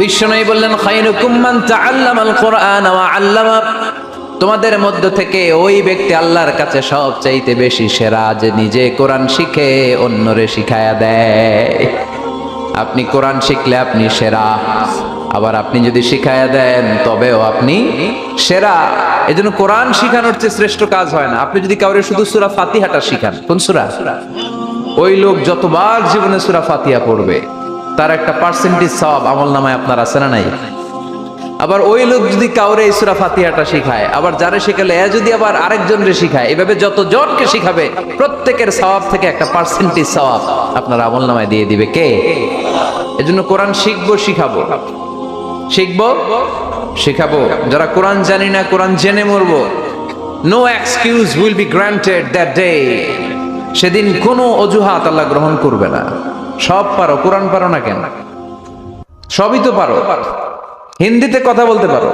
বিশ্বনবী বললেন, খায়রুকুম মান তাআল্লামাল কুরআন ওয়া আল্লামা। তোমাদের মধ্য থেকে ওই ব্যক্তি আল্লাহর কাছে সবচাইতে বেশি সেরা, যে নিজে কোরআন শিখে অন্যরে শিখায়া দেয়। আপনি কোরআন শিখলে আপনি সেরা, আবার আপনি যদি শিখায়া দেন তবেও আপনি সেরা। এজন্য কোরআন শিখানোর চেয়ে শ্রেষ্ঠ কাজ হয় না। আপনি যদি কাউরে শুধু সূরা ফাতিহাটা শিখান, কোন সূরা, ওই লোক যতবার জীবনে সূরা ফাতিহা পড়বে তার একটা পার্সেন্টেজ সওয়াব আমলনামায় আপনার আছে না নাই? আবার ওই লোক যদি কাউরে এই সূরা ফাতিহাটা শিখায়, আবার যারে শিখালে এ যদি আবার আরেকজনরে শিখায়, এভাবে যতজনকে শিখাবে প্রত্যেকের সওয়াব থেকে একটা পার্সেন্টেজ সওয়াব আপনার আমলনামায় দিয়ে দিবে কে? এজন্য কোরআন শিখবো, শিখাবো, শিখবো, শিখাবো। যারা কোরআন জানি না, কোরআন জেনে মরবো। No excuse will be granted that day. সেদিন কোনো অজুহাত আল্লাহ গ্রহণ করবে না। সব পারো, কোরআন পারো না কেন? সবই তো পারো, হিন্দিতে কথা বলতে পারো।